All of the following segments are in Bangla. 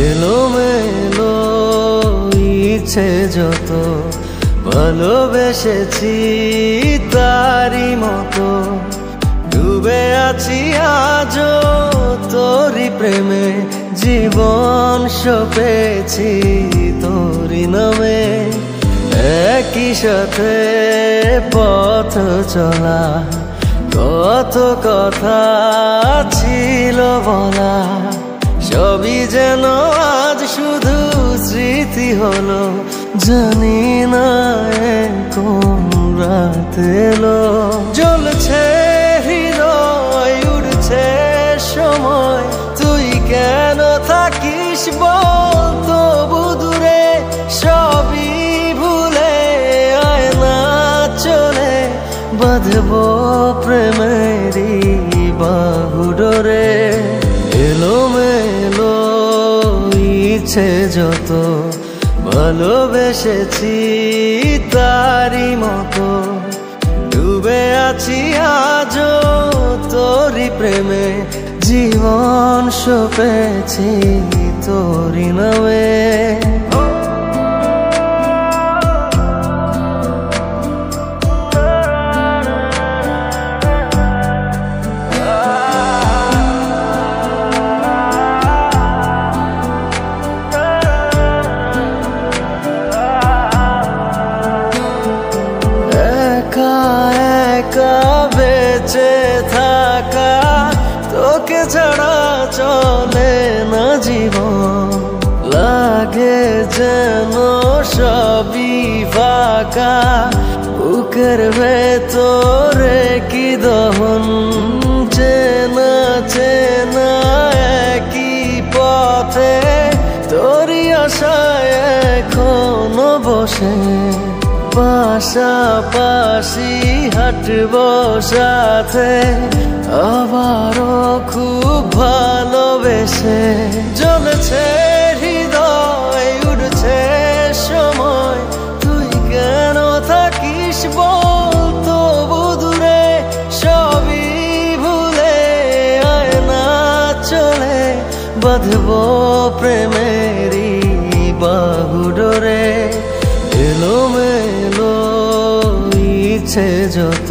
এলোমেলো ইচ্ছে যত ভালোবেসেছি তারই মতো ডুবে আছি আজও তোরই প্রেমে জীবন সপেছি তোরই নামে একই সাথে পথ চলা কত কথা ছিল বলা সবই যেন আজ শুধু স্মৃতি হলো জানি না কোন রাত এলো জ্বলছে হৃদয় উড়ছে সময় তুই কেন থাকিস বল তবু দূরে সবই ভুলে আয় না চলে বাঁধবো প্রেমেরই বাহু ডোরে এলোমেলো ইচ্ছে যত ভালোবেসেছি তারই মতো ডুবে আছি আজও তোরই প্রেমে জীবন সপেছি তোরই নামে বেঁচে থাকা তোকে ছাড়া চলে না জীবন লাগে যেন সবই ফাঁকা বুকের ভেতরে কি দহন চেনা চেনা একই পথে তোরই আশায় এখনো বসে পাশাপাশি হাঁটবো সাথে আবারও খুব ভালোবেসে জ্বলছে হৃদয় উড়ছে সময় তুই কেন থাকিস বল তবু দূরে সবই ভুলে আয় না চলে বাঁধবো প্রেমেরই বাহু ডোরে এলোমেলো ইচ্ছে যত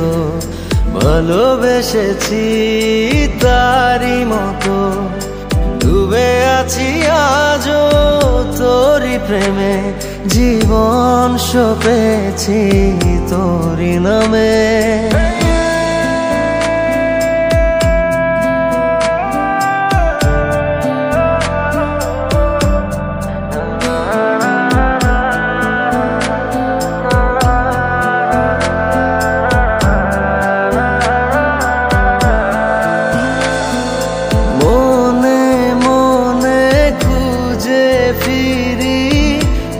ভালোবেসেছি তারই মতো ডুবে আছি আজও তোরই প্রেমে জীবন সপেছি তোরই নামে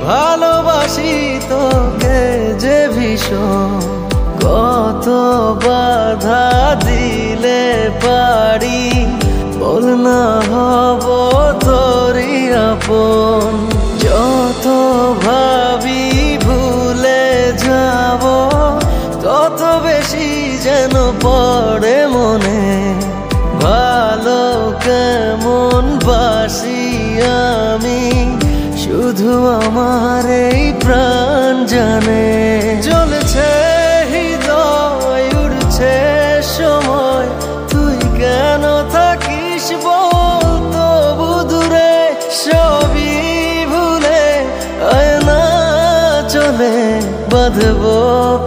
ভালোবাসি তোকে যে ভীষণ কত বাধা দিলে পারি বল না হব তোরই আপন যত ভাবি ভুলে যাব তত বেশি যেন পড়ে মনে ভালো কেমন বাসি আমি শুধু আমার এই প্রাণ জানে জ্বলছে হৃদয় উড়ছে সময় তুই কেন থাকিস বল তবু দূরে সবই ভুলে আয় না চলে বাঁধবো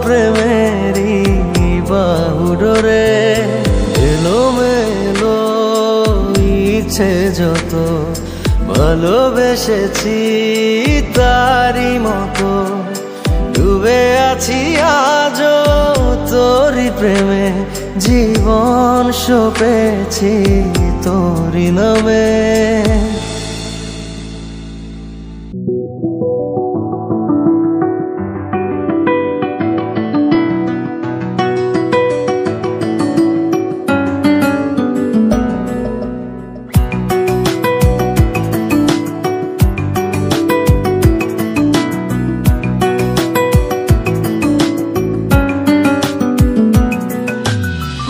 প্রেমেরই বাহু ডোরে এলোমেলো ইচ্ছে যত ভালোবেসেছি তারই মতো ডুবে আছি আজও তোরই প্রেমে জীবন সপেছি তোরই নামে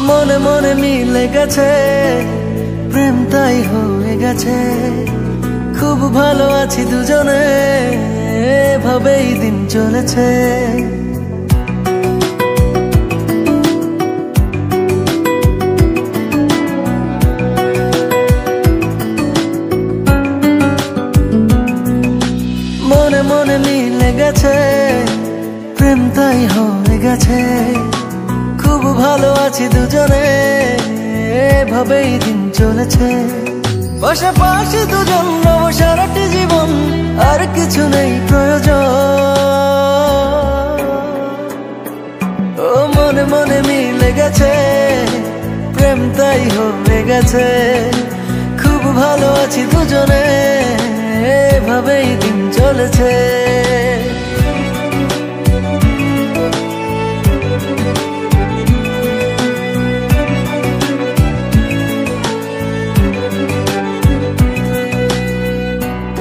মনে মনে মিলে গেছে প্রেম তাই হয়ে গেছে খুব ভালো আছি দুজনে, এভাবেই দিন চলেছে। মনে মনে মিলে গেছে, প্রেম তাই হয়ে গেছে। খুব ভালো আছি দুজনে, এভাবেই দিন চলেছে। পাশাপাশি দুজন রব সারাটি জীবন, আর কিছু নেই প্রয়োজন। ও মনে মনে মিলে গেছে, প্রেম তাই হয়ে গেছে। খুব ভালো আছি দুজনে, এভাবেই দিন চলেছে।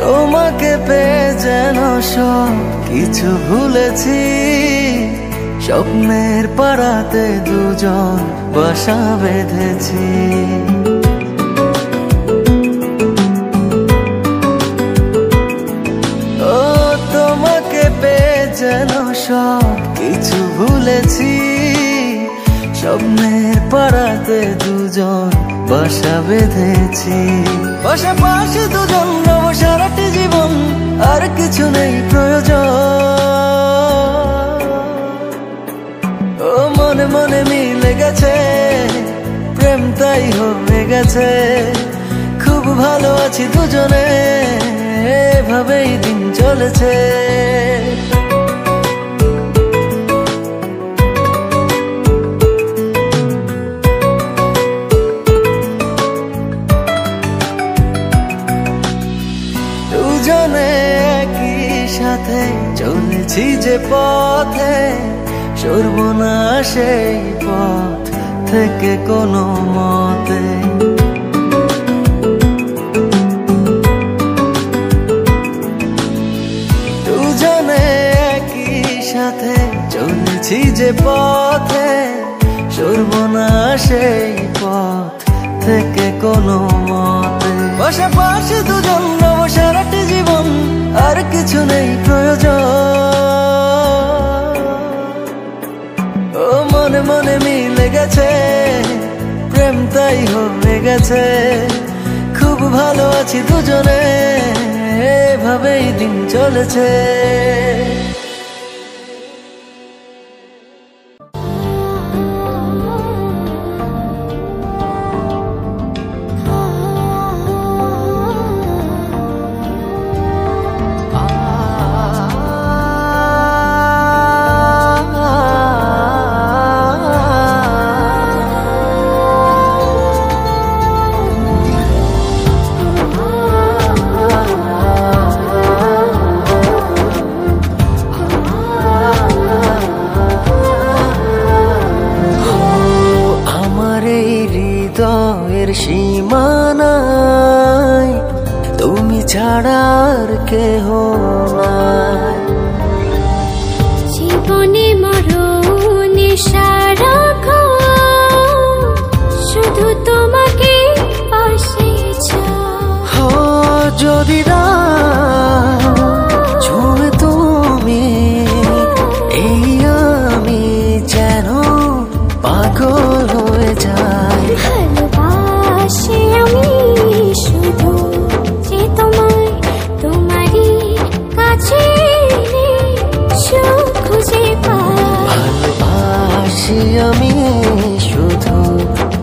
তোমাকে পেয়ে যেন সব কিছু ভুলেছি। স্বপ্নের পাড়াতে দুজন বাসা বেঁধেছি। ও তোমাকে পেয়ে যেন সব কিছু ভুলেছি। স্বপ্নের পাড়াতে দুজন বাসা বেঁধেছি। পাশাপাশি দুজন রব সারাটি জীবন, আর কিছু নেই প্রয়োজন। ও মনে মনে মিলে গেছে, প্রেম তাই হয়ে গেছে। খুব ভালো আছি দুজনে, এভাবেই দিন চলেছে। দুজনে একই সাথে চলেছি যে পথে, সরব না সেই পথ থেকে কোনো মতে। দুজনে একই সাথে চলেছি যে পথে, সরব না সেই পথ থেকে কোনো মতে। পাশাপাশি দুজন রব সারাটি জীবন, আর কিছু নেই প্রয়োজন। ও মনে মনে মিলে গেছে, প্রেম তাই হয়ে গেছে। খুব ভালো আছি দুজনে, এভাবেই দিন চলেছে। সীমানায় তুমি ছাড়ার কেহ নাই। জীবনে মরণে সারাক্ষণ শুধু তোমাকে পাশে চাই। যদি ছুঁয়ে তুমি, এই আমি যেন পাগল হয়ে যাই। ভালোবাসি আমি শুধু যে তোমায়, তোমারই কাছে সুখ খুঁজে পাই। ভালোবাসি আমি শুধু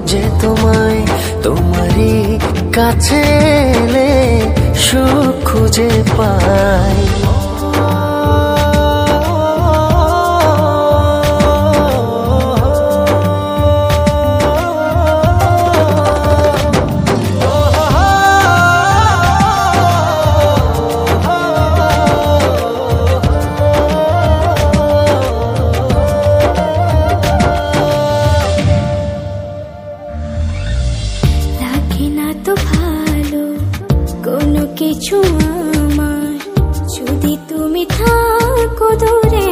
যে তোমায়, তোমারই কাছে এলে সুখ খুঁজে পাই। কিছু আমার যদি তুমি থাকো দূরে,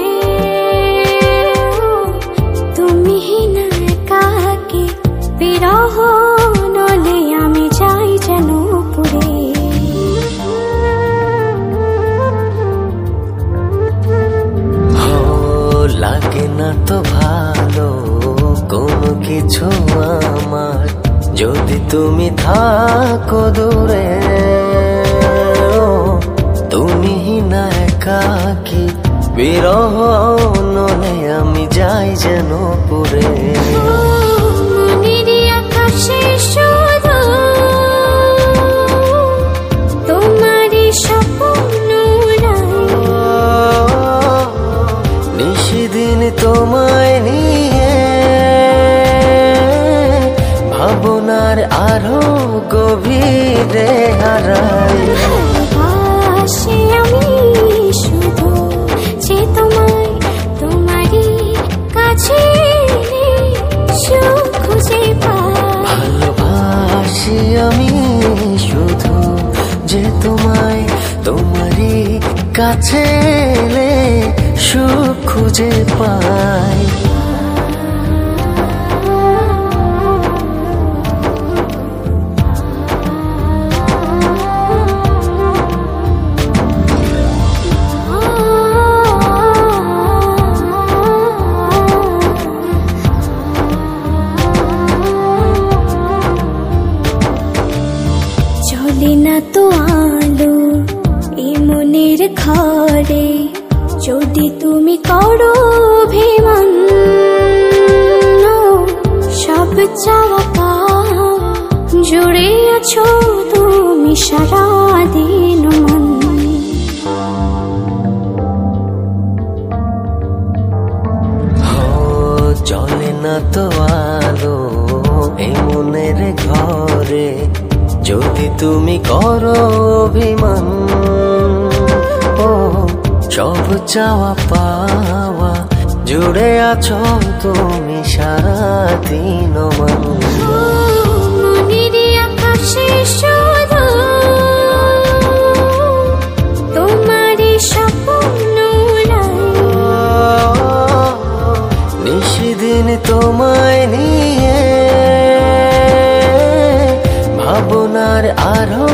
তুমি না একাকে বিরহ নলে আমি যাই যেন পুরে। লাগে না তো ভালো কোনো কিছু আমার, যদি তুমি থাকো দূরে। তুমি না একাকী বিরহ নলে আমি যাই যেন পুরে। মনেরই আকাশে শুধু তোমারই স্বপ্ন নিশিদিন তোমায় নিয়ে ভাবনার আরো গভীরে হারাই। ভালোবাসি আমি শুধু যে তোমায়, তোমারই কাছে সুখ খুঁজে পাই। ভালোবাসি আমি শুধু যে তোমায়, তোমারই কাছে সুখ খুঁজে পাই। চলে না তো আলো এই মনের ঘরে, যদি তুমি করো অভিমান। সব চাওয়া পাওয়া জুড়ে আছো তুমি সারাদিন মন। চলে না তো আলো এই মনের ঘরে, যদি তুমি করো অভিমান। সব চাওয়া পাওয়া জুড়ে আছো তুমি সারাদিন মন। মনেরই আকাশে শুধু তোমারই স্বপ্ন নিশিদিন তোমায় নিয়ে ভাবনার আরো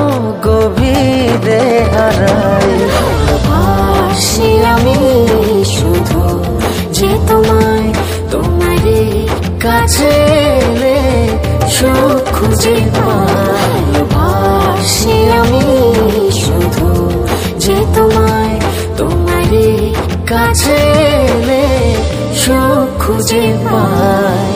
গভীরে হারাই। ভালোবাসি আমি শুধু যে তোমায়, তোমারই কাছে সুখ খুঁজে পাই। ভালোবাসি আমি শুধু যে তোমায়, তোমারই কাছে সুখ খুঁজে পাই।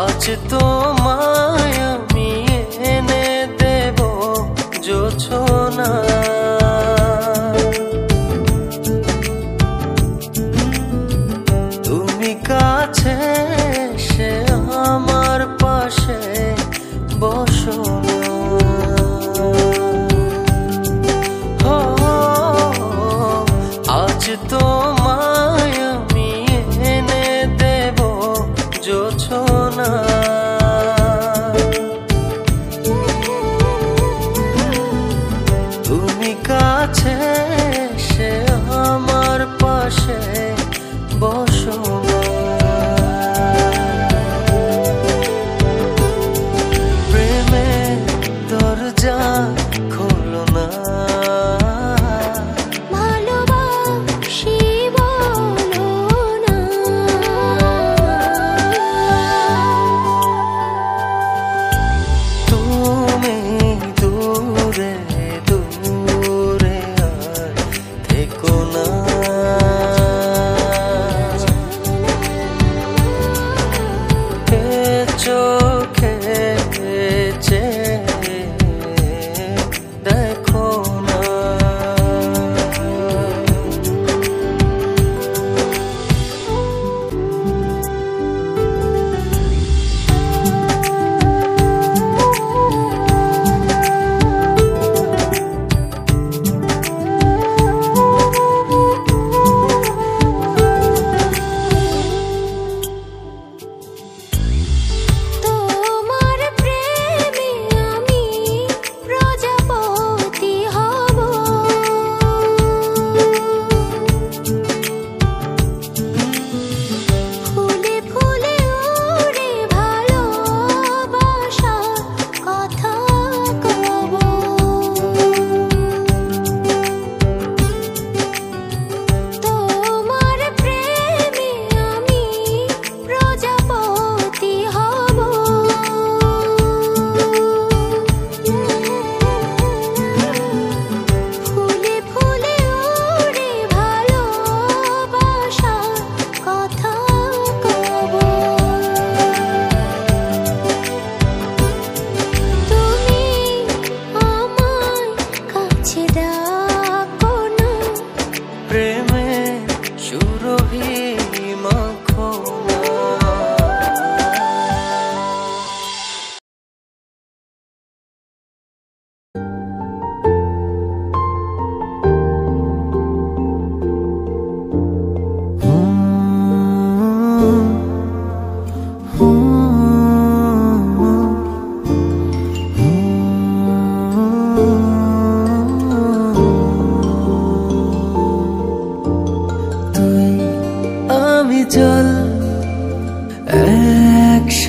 আজ তোমায় আমি এনে দেব জোছনা।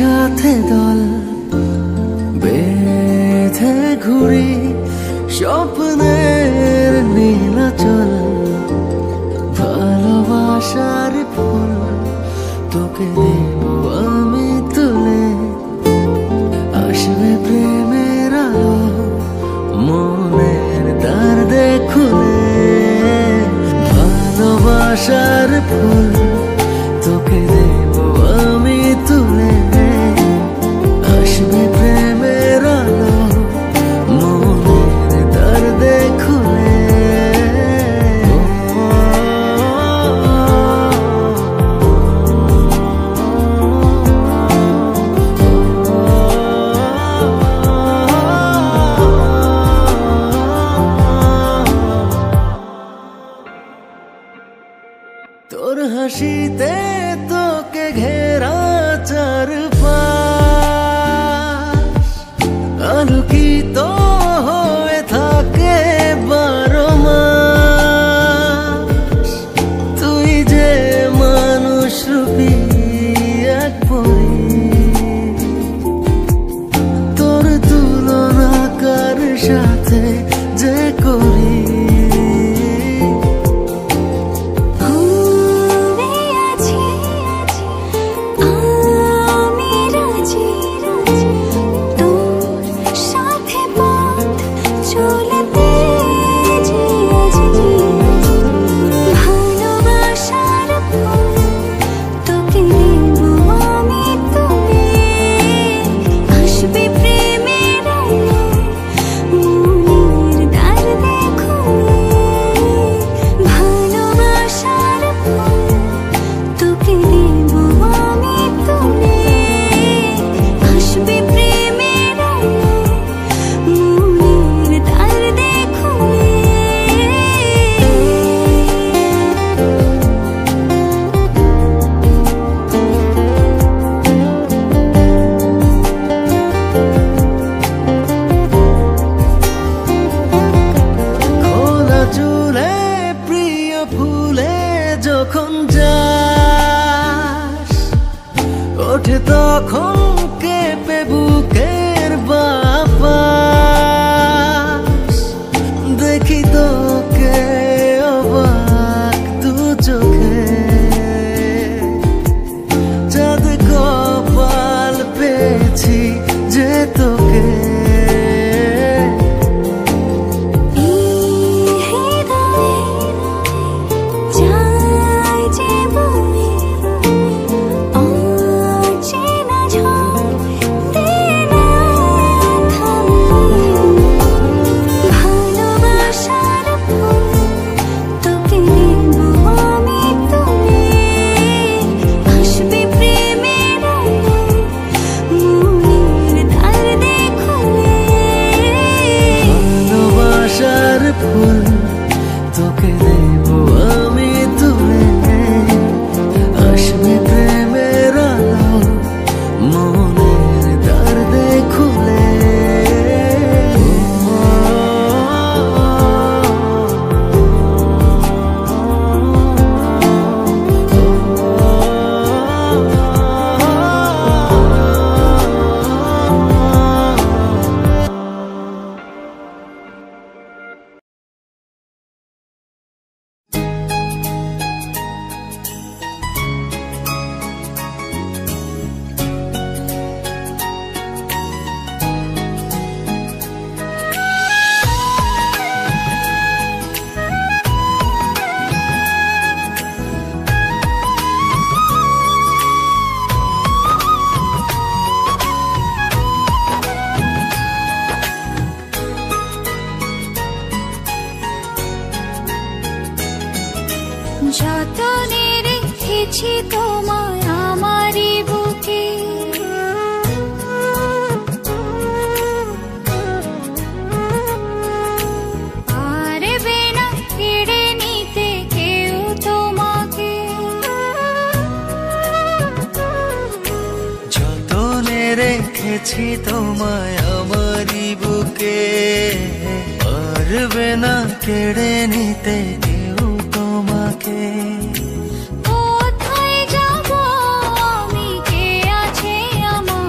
সাথে দল বেঁধে ঘুরি স্বপ্নের নীলাচল ভালোবাসার ফুল তোকে দেব আমি তুলে আসবে প্রেমের আলো মনের দরদে খুলে ভালোবাসার ফুল তোকে দেব আমি তুলে আসবে প্রেমের আলো মনের দরদে খুলে তোর হাসিতে তোকে ঘেরা চারপাশ আলোকিত হয়ে থাকে 12 মাস তুই যে মানুষ রূপী এক পরী তোর তুলনা কার সাথে যে করি যখন যাস ওঠে তখন কেঁপে বুকের বাতাস দেখি তোকে অবাক দু চোখে চাঁদ কপাল পেয়েছি যে তোকে ফুল তোকে দেব আমি তুলে আসবে প্রেমের আলো মনের দরদে খুলে যতনে রেখেছি তোমায় আমারই বুকে পারবে না কেড়ে নিতে কেউ তোমাকে যতনে রেখেছি তোমায় আমারই বুকে পারবে না কেড়ে নিতে কেউ তোমাকে কোথায় যাব আমি কে আছে আমার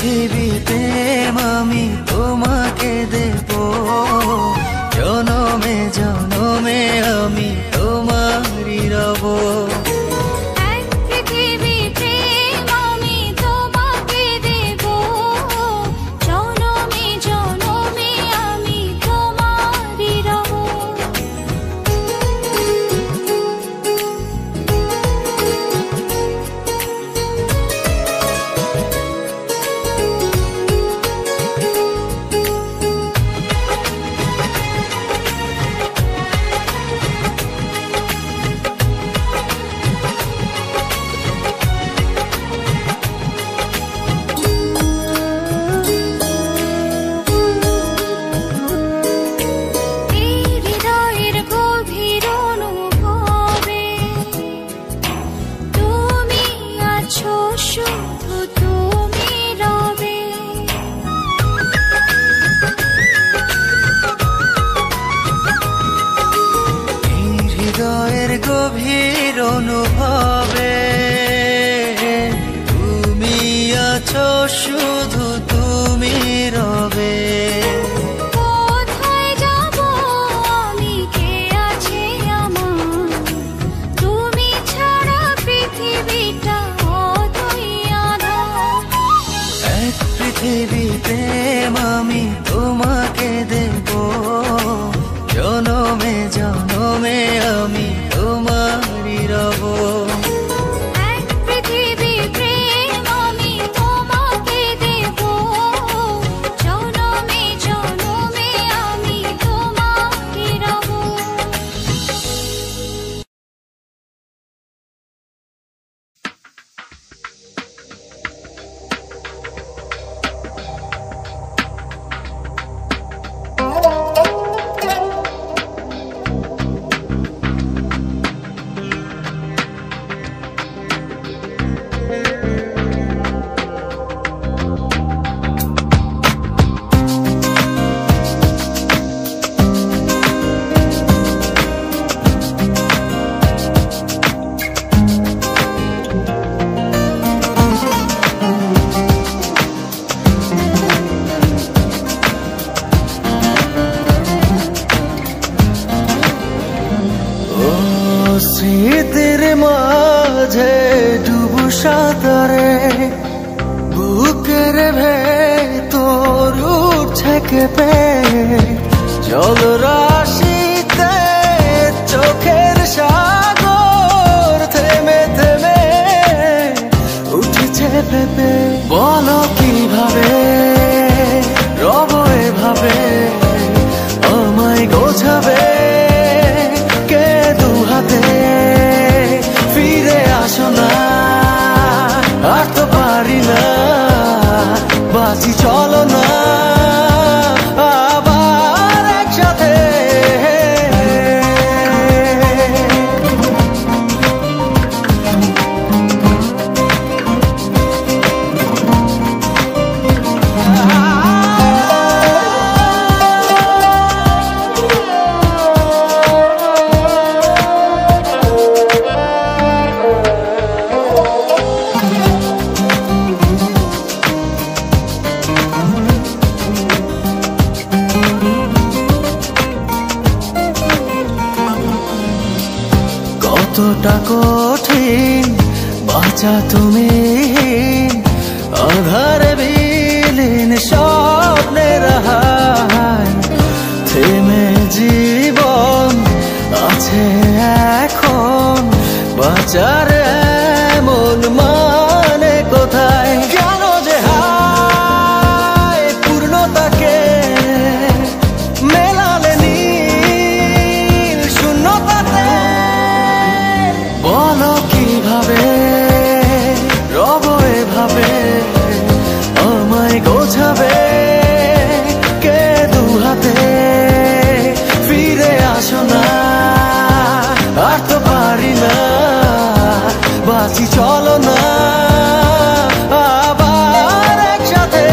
পৃথিবী প্রেম আমি তোমাকে দেব, জনমে জনমে আমি তোমারই রব। গভীর অনুভবে তুমি আছো, শুধু তুমি রবে। কোথায় যাব আমি, কে আছে আমার, তুমি ছাড়া পৃথিবীটা অতই আঁধার। এক পৃথিবী প্রেম আমি তোমাকে দেব, জনমে জনমে আমি তোমারই রব। এক পৃথিবী প্রেম আমি তোমাকে দেব, জনমে জনমে আমি তোমারই রব। স্মৃতির মাঝে ডুবু সাঁতারে, বুকের ভেতর উঠছে কেঁপে, জল রাশিতে চোখের সাগর থেমে থেমে উঠেছে ভেবে। বলো কিভাবে রব এভাবে, আমায় গোছাবে কে দু হাতে। ফিরে আসো না, আর তো পারি না, বাঁচি চলো না আবার একসাথে। কতটা কঠিন বাঁচা তুমি, আধারে বিলীন স্বপ্নের হায়। থেমে জীবন আছে এখন, বাঁচার এমন মানে কোথায়? কেন যে হায় পূর্ণতাকে মেলালে নীল শূন্যতাতে। বলো কিভাবে রব এভাবে, আমায় গোছাবে কে দু হাতে। ফিরে আসো না, আর তো পারি না, বাঁচি চলো না আবার একসাথে।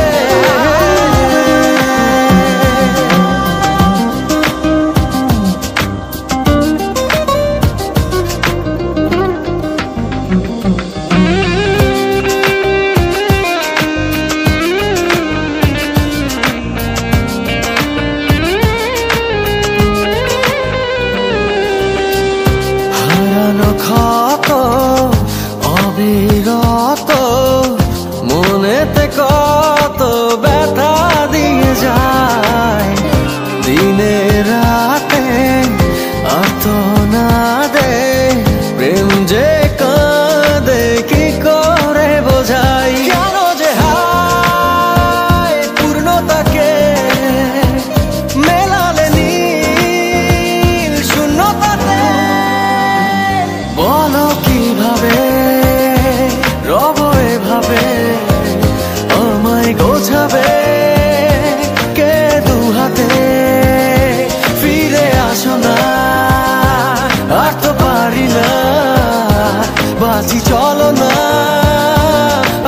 ভাবে কে দু হাতে ফিরে আসো না আর তো পারি না বাজি চলো না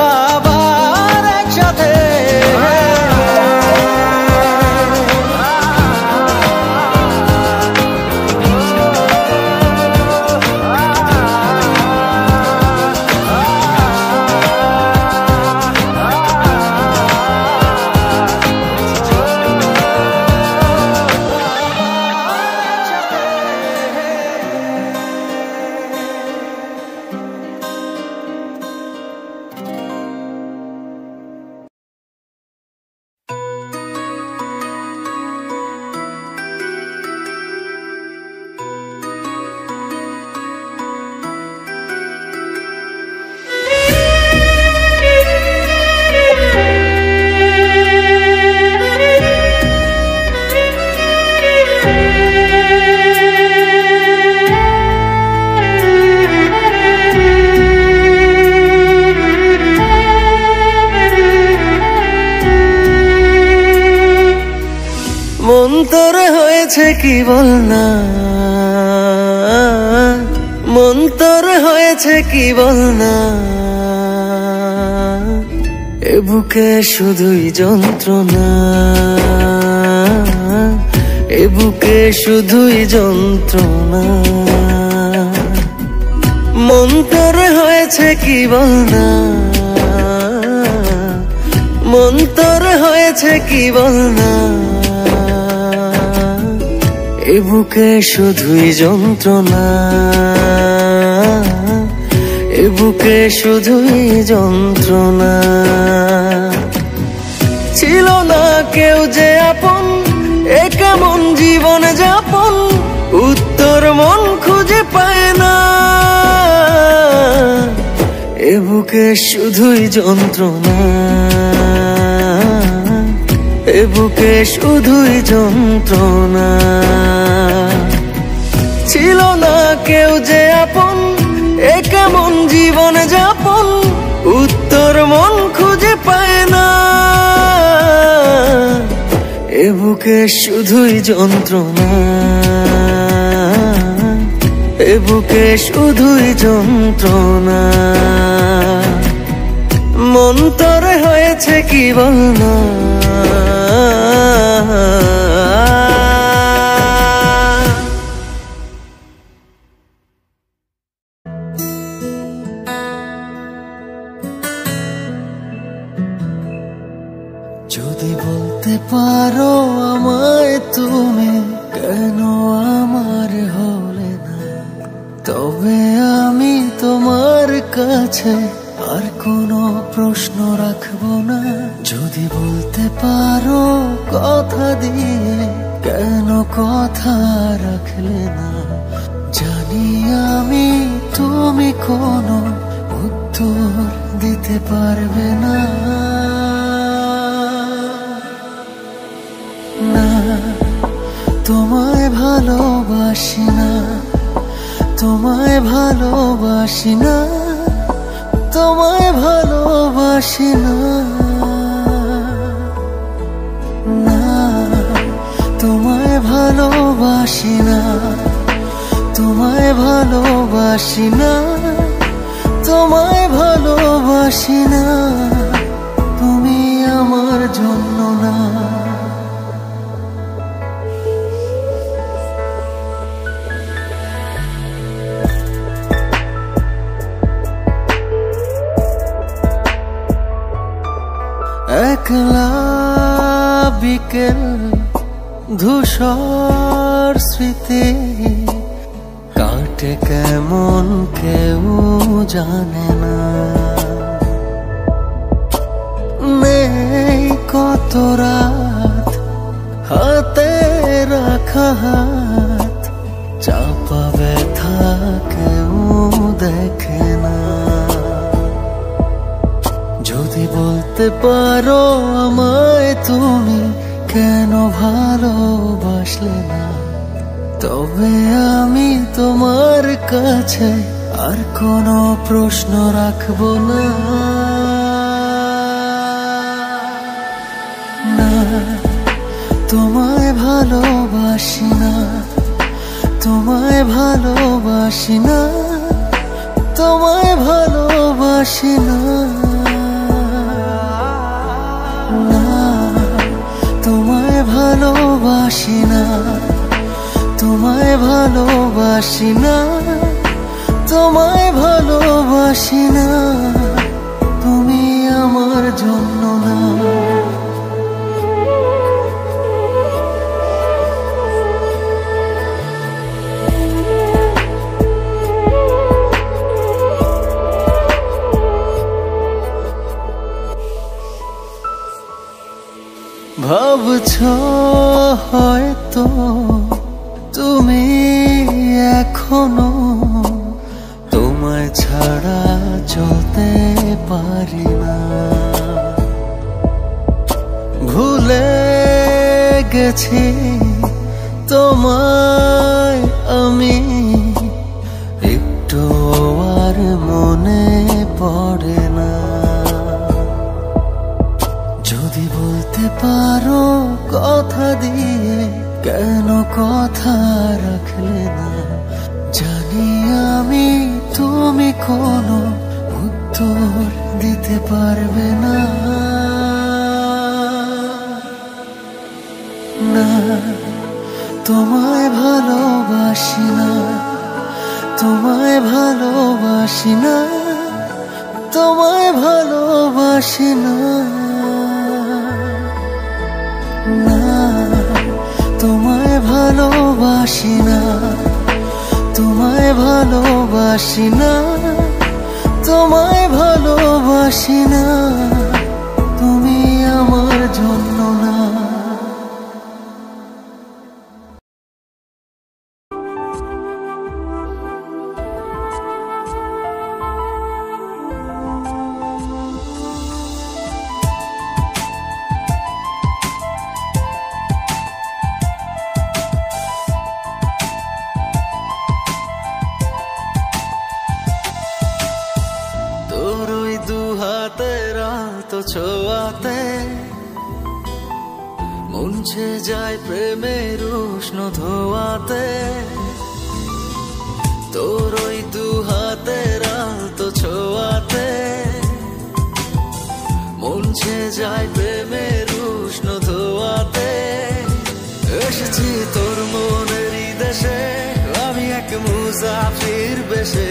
আবার একসাথে মন তোর হয়েছে কি বল না মন তোর হয়েছে কি বল না এ বুকে শুধুই যন্ত্রণা এ বুকে শুধুই যন্ত্রণা মন তোর হয়েছে কি বল না মন তোর হয়েছে কি বল না এ বুকে শুধুই যন্ত্রণা এ বুকে শুধুই যন্ত্রণা ছিল না কেউ যে আপন এ কেমন জীবন যাপন উত্তর মন খুঁজে পায় না এ বুকে শুধুই যন্ত্রণা এ বুকে শুধুই যন্ত্রণা ছিল না কেউ যে আপন এ কেমন জীবন যাপন উত্তর মন খুঁজে পায় না এ বুকে শুধুই যন্ত্রণা এ বুকে শুধুই যন্ত্রণা মন তোর হয়েছে কি বল না যদি বলতে পারো আমায় তুমি কেন আমার হলে না তবে আমি তোমার কাছে আর কোনো প্রশ্ন রাখবো না যদি বলতে পারো কথা দিয়ে কেন কথা রাখলে না জানি আমি তুমি কোনো উত্তর দিতে পারবে না না তোমায় ভালোবাসি না তোমায় ভালোবাসি না তোমায় ভালোবাসি না না তোমায় ভালোবাসি না তোমায় ভালোবাসি না তোমায় ভালোবাসি না তুমি আমার জন্য না একলা বিকেল ধূসর স্মৃতি কাটে কেমন কেউ জানে না নেই কত রাত হাতে রাখা হাত চাপা ব্যথা কেউ দেখে না যদি বলতে পারো আমায় তুমি কেন ভালোবাসলে না তবে আমি তোমার কাছে আর কোনো প্রশ্ন রাখবো না তোমায় ভালোবাসি না, তোমায় ভালোবাসি না, তোমায় ভালোবাসি না, না তোমায় ভালোবাসি না, তোমায় ভালোবাসি না, তোমায় ভালোবাসি না, তুমি আমার জন্য না। ভাবছো হয়তো তুমি এখনো তোমায় ছাড়া চলতে পারি না, ভুলে গেছি তোমায় আমি, একটু আর মনে পড়ে না। যদি বলতে পারো কথা দিয়ে কেন কথা রাখলে না, জানি আমি তুমি কোনো উত্তর দিতে পারবে না, না তোমায় ভালোবাসি না, তোমায় ভালোবাসি না, তোমায় ভালোবাসি না, না তোমায় ভালোবাসি না, তোমায় ভালোবাসি না, তোমায় ভালোবাসি না, তুমি আমার জন্য না। তোর ওই দু হাতের আলতো ছোঁয়াতে মুছে যায় প্রেমের উষ্ণ ধোয়াতে, তোর ওই দু হাতের আলতো ছোঁয়াতে মুছে যায় প্রেমের উষ্ণ ধোয়াতে, এসেছি তোর মনেরই দেশে আমি এক মুসাফির বেশে,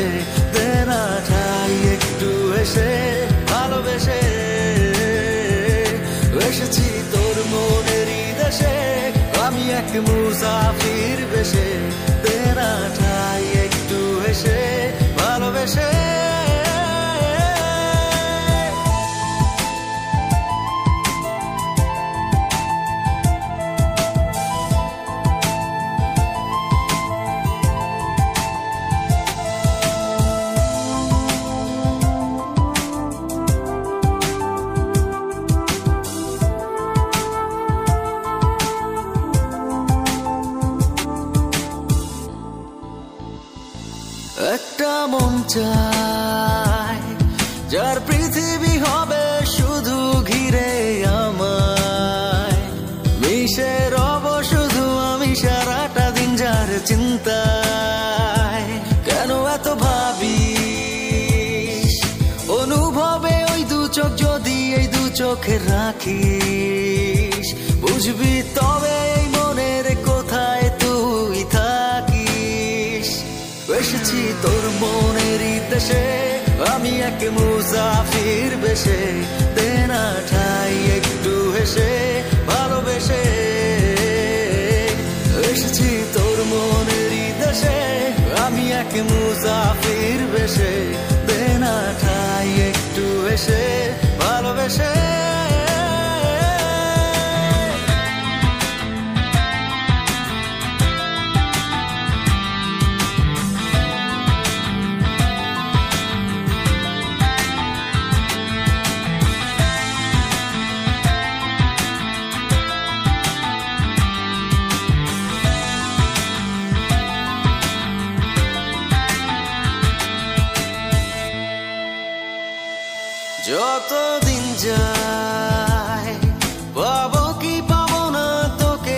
দেনা ঠাই একটু এসে ভালোবেসে, এসেছি তোর মনেরই দেশে আমি এক মুসাফির বেশে, দেনা ঠাই একটু এসে ভালোবেসে। একটা মন চাই যার পৃথিবী হবে শুধু ঘিরে আমায়, মিশে রব শুধু আমি সারাটা দিন যার চিন্তায়, কেন এত ভাবিস অনুভবে ওই দু চোখ যদি এই দু চোখে রাখিস, বুঝবি তবে এই মনের কোথায় তুই থাকিস। এসেছি তোর মনেরই দেশে আমি এক মুসাফির বেশে, দেনা ঠাই একটু হেসে ভালোবেসে, এসেছি তোর মনেরই দেশে আমি এক মুসাফির বেশে, দেনা ঠাই একটু হেসে ভালোবেসে। যতদিন যায় পাবো কি পাবো না তোকে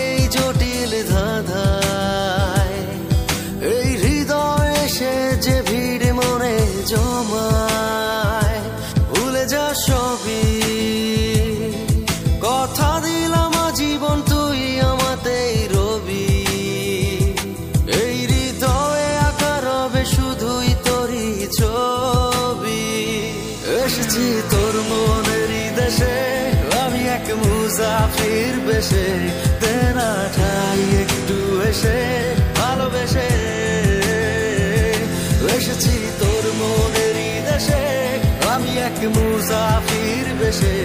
থাকবে শুধুই তোরই ছবি। এসেছি তোর মনেরই দেশে, আমি এক মুসাফির বেশে, দেনা ঠাই একটু এসে ভালোবেসে। এসেছি তোর মনেরই দেশে, আমি এক মুসাফির বেশে,